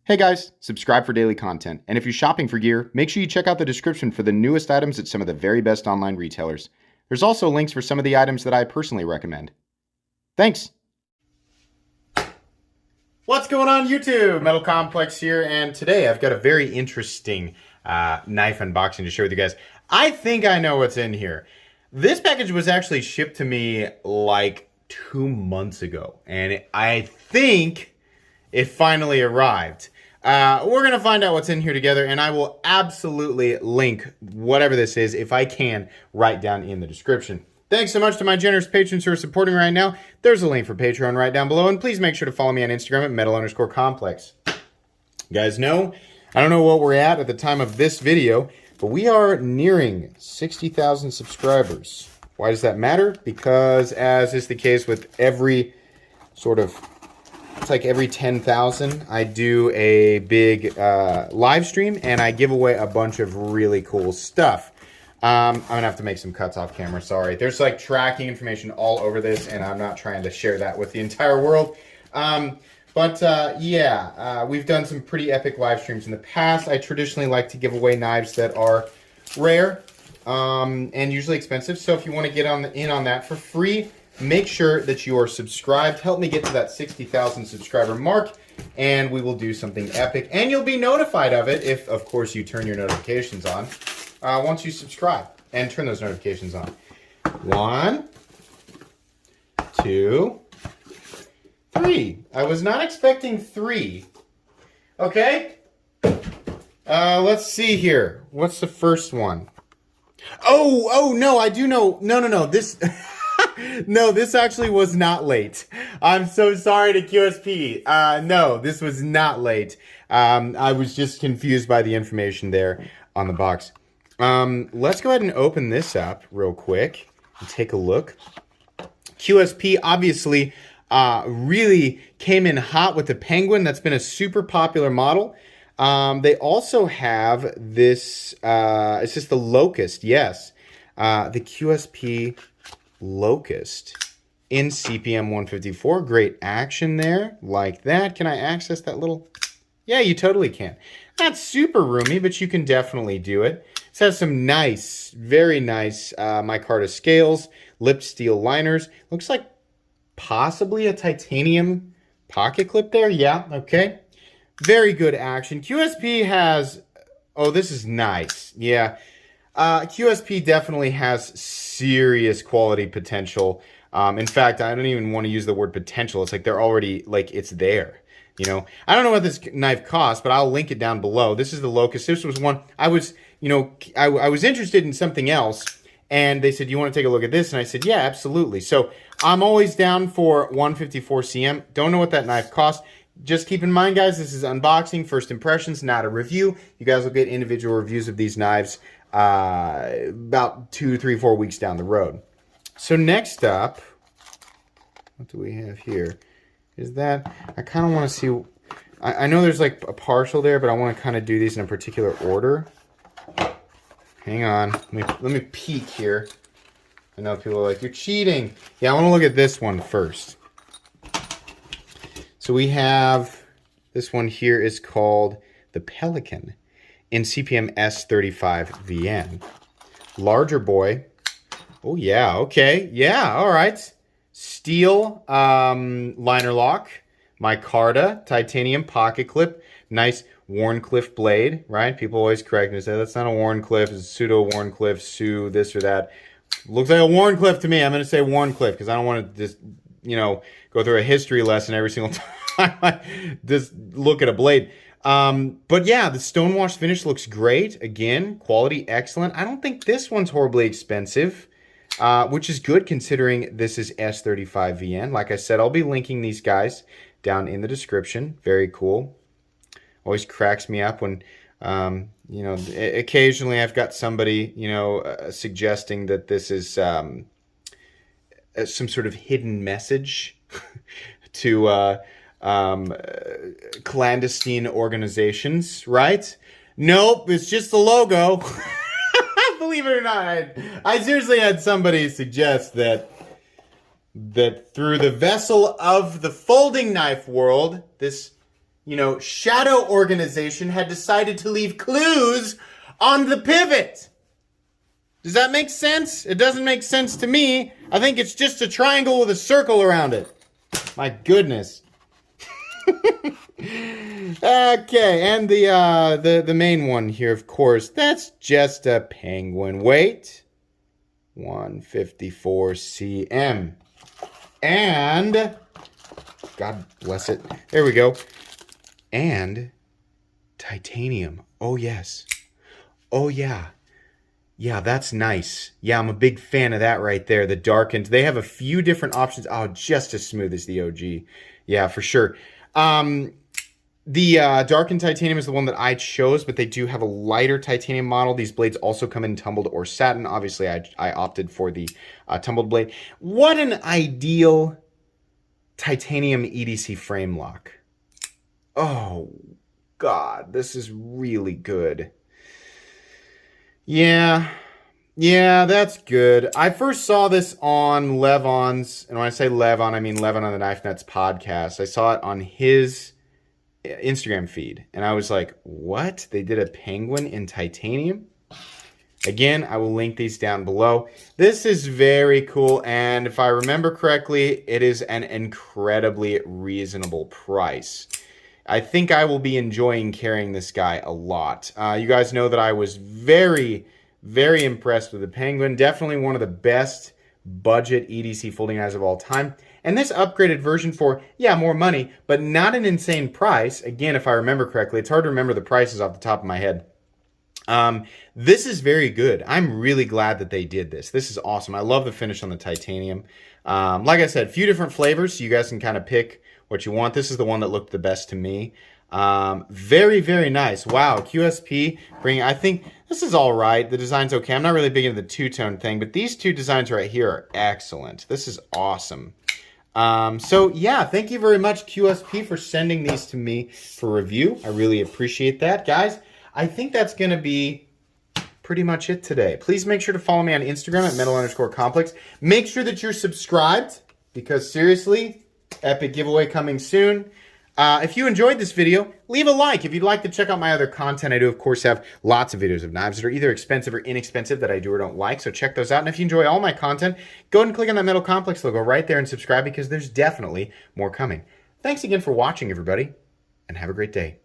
Hey guys, subscribe for daily content. And if you're shopping for gear, make sure you check out the description for the newest items at some of the very best online retailers. There's also links for some of the items that I personally recommend. Thanks! What's going on YouTube? Metal Complex here, and today I've got a very interesting knife unboxing to share with you guys. I think I know what's in here. This package was actually shipped to me like 2 months ago, and I think it finally arrived. We're going to find out what's in here together, and I will absolutely link whatever this is, if I can, right down in the description. Thanks so much to my generous patrons who are supporting right now. There's a link for Patreon right down below, and please make sure to follow me on Instagram at metal_complex. You guys know, I don't know what we're at the time of this video, but we are nearing 60,000 subscribers. Why does that matter? Because as is the case with every sort of, it's like every 10,000, I do a big live stream and I give away a bunch of really cool stuff. I'm gonna have to make some cuts off camera, sorry. There's like tracking information all over this and I'm not trying to share that with the entire world. We've done some pretty epic live streams in the past. I traditionally like to give away knives that are rare and usually expensive. So if you want to get in on that for free, make sure that you are subscribed. Help me get to that 60,000 subscriber mark, and we will do something epic. And you'll be notified of it if, of course, you turn your notifications on once you subscribe and turn those notifications on. 1, 2, 3. I was not expecting 3. Okay. Let's see here. What's the first one? Oh, no, I do know. No. This... No, this actually was not late. I'm so sorry to QSP. No, this was not late. I was just confused by the information there on the box. Let's go ahead and open this up real quick and take a look. QSP obviously really came in hot with the Penguin. That's been a super popular model. They also have this, it's just the Locust, yes. The QSP Locust in CPM 154. Great action there, like that. Can I access that little? Yeah, you totally can. Not super roomy, but you can definitely do it. This has some nice, very nice micarta scales, lipped steel liners. Looks like possibly a titanium pocket clip there. Yeah, okay. Very good action. QSP has, oh, this is nice. Yeah. QSP definitely has serious quality potential. In fact, I don't even want to use the word potential. It's like they're already, like, it's there. You know, I don't know what this knife costs, but I'll link it down below. This is the Locust. This was one I was, you know, I was interested in something else, and they said, "You want to take a look at this?" And I said, "Yeah, absolutely." So I'm always down for 154 cm. Don't know what that knife costs. Just keep in mind, guys, this is unboxing, first impressions, not a review. You guys will get individual reviews of these knives about 2, 3, 4 weeks down the road. So next up, what do we have here? Is that, I kind of want to see, I know there's like a partial there, but I want to kind of do these in a particular order. Hang on, let me peek here. I know people are like, you're cheating. Yeah, I want to look at this one first. So we have, this one here is called the Pelican in CPM S35 VN. Larger boy. Oh yeah, okay. Yeah, all right. Steel liner lock. Micarta, titanium pocket clip. Nice Wharncliffe blade, right? People always correct me and say, that's not a Wharncliffe, it's a pseudo Wharncliffe, Sue, this or that. Looks like a Wharncliffe to me. I'm going to say Wharncliffe because I don't want to just, you know, go through a history lesson every single time I just look at a blade. But yeah, the Stonewash finish looks great. Again, quality excellent. I don't think this one's horribly expensive, which is good considering this is S35 VN. Like I said, I'll be linking these guys down in the description. Very cool. Always cracks me up when, you know, occasionally I've got somebody, you know, suggesting that this is some sort of hidden message to clandestine organizations, right? Nope, it's just the logo. Believe it or not, I seriously had somebody suggest that through the vessel of the folding knife world, this shadow organization had decided to leave clues on the pivot. Does that make sense? It doesn't make sense to me. I think it's just a triangle with a circle around it. My goodness. Okay, and the main one here, of course, that's just a penguin. Weight, 154 cm. And, God bless it, there we go. And titanium. Oh, yes. Oh, yeah. Yeah, that's nice. Yeah, I'm a big fan of that right there. The darkened. They have a few different options. Oh, just as smooth as the OG. Yeah, for sure. The darkened titanium is the one that I chose, but they do have a lighter titanium model. These blades also come in tumbled or satin. Obviously, I opted for the tumbled blade. What an ideal titanium EDC frame lock. Oh, God, this is really good. Yeah, that's good. I first saw this on Levon's, and when I say Levon, I mean Levon on the Knife Nuts podcast. I saw it on his Instagram feed, and I was like, what? They did a penguin in titanium? Again, I will link these down below. This is very cool, and if I remember correctly, it is an incredibly reasonable price. I think I will be enjoying carrying this guy a lot. You guys know that I was very, very impressed with the Penguin. Definitely one of the best budget EDC folding knives of all time. And this upgraded version for, yeah, more money, but not an insane price. Again, if I remember correctly, it's hard to remember the prices off the top of my head. This is very good. I'm really glad that they did this. This is awesome. I love the finish on the titanium. Like I said, a few different flavors, so you guys can kind of pick what you want. This is the one that looked the best to me. Very, very nice. Wow, QSP bringing, I think this is all right. The design's okay. I'm not really big into the two-tone thing, but these two designs right here are excellent. This is awesome. So yeah, thank you very much, QSP, for sending these to me for review. I really appreciate that. Guys, I think that's going to be pretty much it today. Please make sure to follow me on Instagram at metal_complex. Make sure that you're subscribed, because seriously, epic giveaway coming soon. If you enjoyed this video, leave a like. If you'd like to check out my other content, I do, of course, have lots of videos of knives that are either expensive or inexpensive that I do or don't like, so check those out. And if you enjoy all my content, go ahead and click on that Metal Complex logo right there and subscribe, because there's definitely more coming. Thanks again for watching, everybody, and have a great day.